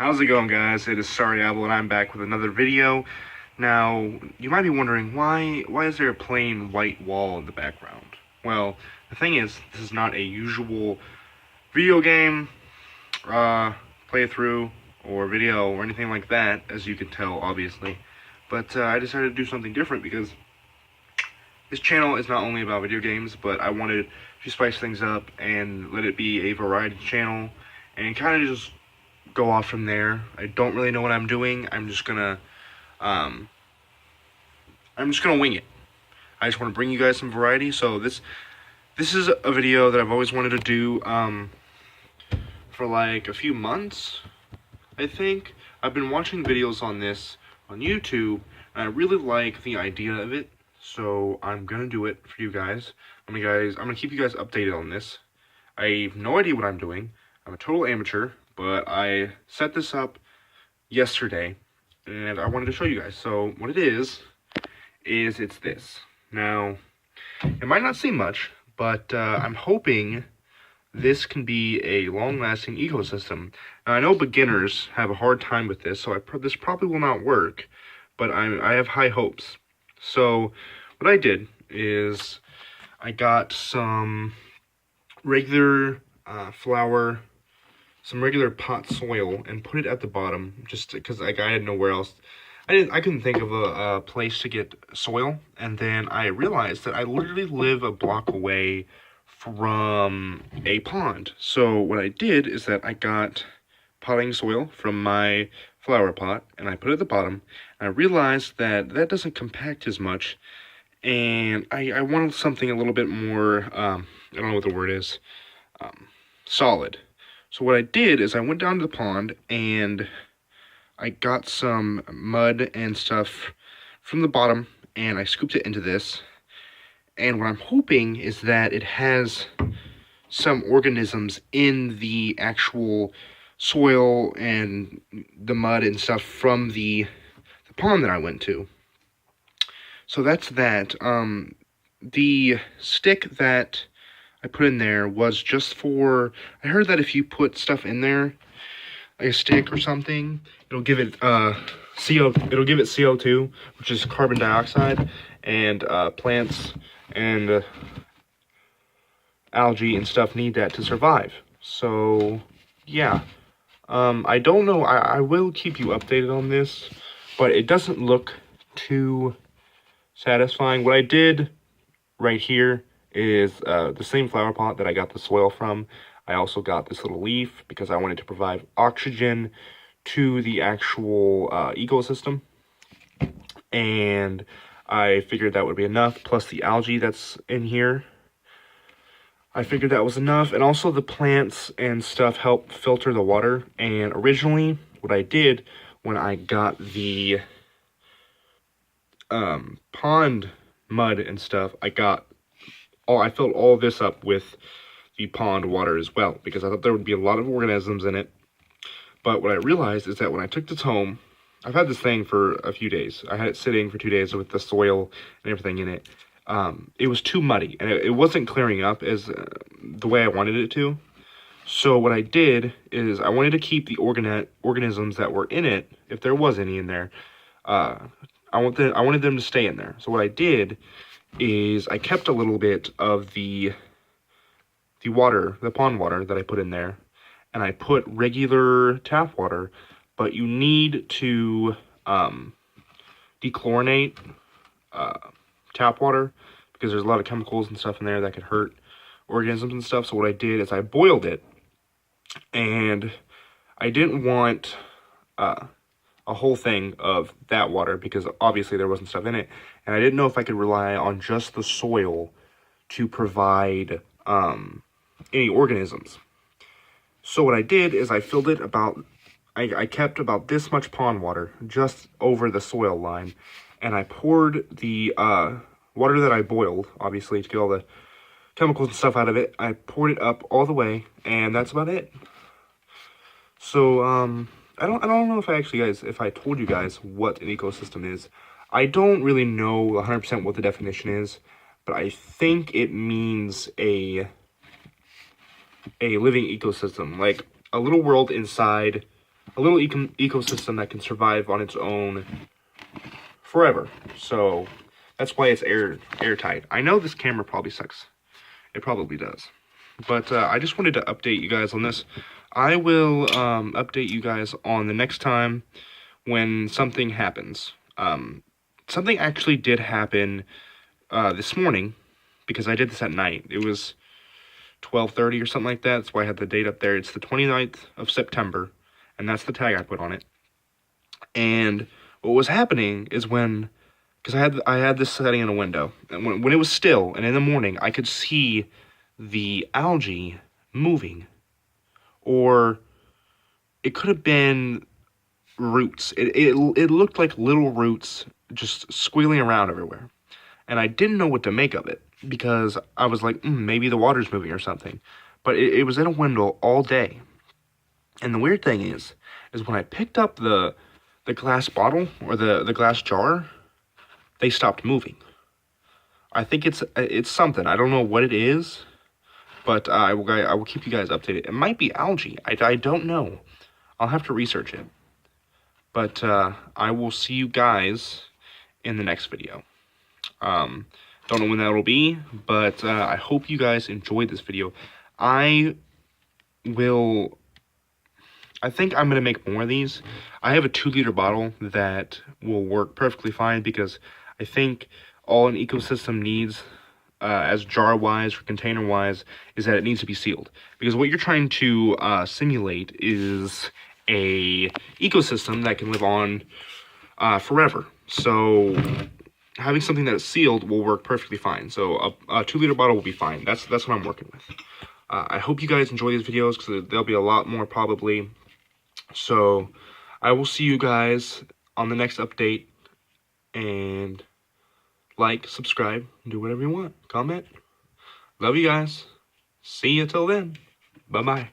How's it going, guys? It is Sorry Apple, and I'm back with another video. Now, you might be wondering, why is there a plain white wall in the background? Well, the thing is, this is not a usual video game playthrough or video or anything like that, as you can tell, obviously. But I decided to do something different because this channel is not only about video games, but I wanted to spice things up and let it be a variety channel and kind of just go off from there. I don't really know what I'm doing. I'm just gonna wing it. I just want to bring you guys some variety. So this is a video that I've always wanted to do for like a few months. I think I've been watching videos on this on YouTube, and I really like the idea of it. So I'm gonna do it for you guys. I'm gonna keep you guys updated on this. I have no idea what I'm doing. I'm a total amateur, but I set this up yesterday, and I wanted to show you guys. So what it is it's this. Now, it might not seem much, but I'm hoping this can be a long-lasting ecosystem. Now, I know beginners have a hard time with this, so this probably will not work, but I have high hopes. So what I did is I got some regular flour, some regular pot soil, and put it at the bottom, just because I had nowhere else. I couldn't think of a place to get soil, and then I realized that I literally live a block away from a pond. So what I did is that I got potting soil from my flower pot, and I put it at the bottom, and I realized that that doesn't compact as much, and I wanted something a little bit more, I don't know what the word is, solid. So what I did is I went down to the pond and I got some mud and stuff from the bottom, and I scooped it into this. And what I'm hoping is that it has some organisms in the actual soil and the mud and stuff from the pond that I went to. So that's that. The stick that I put in there was just for, I heard that if you put stuff in there, like a stick or something, it'll give it CO2, which is carbon dioxide, and plants and algae and stuff need that to survive. So yeah, I don't know. I will keep you updated on this, but it doesn't look too satisfying. What I did right here is the same flower pot that I got the soil from. I also got this little leaf because I wanted to provide oxygen to the actual ecosystem, and I figured that would be enough, plus the algae that's in here. I figured that was enough, and also the plants and stuff help filter the water. And originally, what I did when I got the pond mud and stuff, I filled all this up with the pond water as well, because I thought there would be a lot of organisms in it. But what I realized is that when I took this home, I've had this thing for a few days. I had it sitting for 2 days with the soil and everything in it. It was too muddy, and it wasn't clearing up as the way I wanted it to. So what I did is I wanted to keep the organisms that were in it, if there was any in there. I wanted them to stay in there. So what I did is I kept a little bit of the water, the pond water that I put in there, and I put regular tap water, but you need to dechlorinate tap water because there's a lot of chemicals and stuff in there that could hurt organisms and stuff. So what I did is I boiled it, and I didn't want a whole thing of that water because obviously there wasn't stuff in it, and I didn't know if I could rely on just the soil to provide any organisms. So what I did is I filled it I kept about this much pond water just over the soil line, and I poured the water that I boiled, obviously, to get all the chemicals and stuff out of it. I poured it up all the way, and that's about it. So I don't know if I told you guys what an ecosystem is. I don't really know 100% what the definition is, but I think it means a living ecosystem, like a little world inside a little ecosystem that can survive on its own forever. So that's why it's airtight. I know this camera probably sucks. It probably does. But I just wanted to update you guys on this. I will update you guys on the next time when something happens. Something actually did happen this morning, because I did this at night. It was 12:30 or something like that. That's why I had the date up there. It's the 29th of September, and that's the tag I put on it. And what was happening is because I had this setting in a window, and when it was still, and in the morning, I could see the algae moving, or it could have been roots. It looked like little roots just squealing around everywhere, and I didn't know what to make of it because I was like, maybe the water's moving or something. But it was in a window all day, and the weird thing is when I picked up the glass bottle or the glass jar, they stopped moving. I think it's something. I don't know what it is, but I will keep you guys updated. It might be algae. I don't know. I'll have to research it. But I will see you guys in the next video. Don't know when that will be, but I hope you guys enjoyed this video. I think I'm going to make more of these. I have a 2-liter bottle that will work perfectly fine because I think all an ecosystem needs, as jar-wise or container-wise, is that it needs to be sealed. Because what you're trying to simulate is a ecosystem that can live on forever. So having something that is sealed will work perfectly fine. So a 2-liter bottle will be fine. That's what I'm working with. I hope you guys enjoy these videos because there'll be a lot more probably. So I will see you guys on the next update, and like, subscribe, do whatever you want, comment. Love you guys. See you till then. Bye-bye.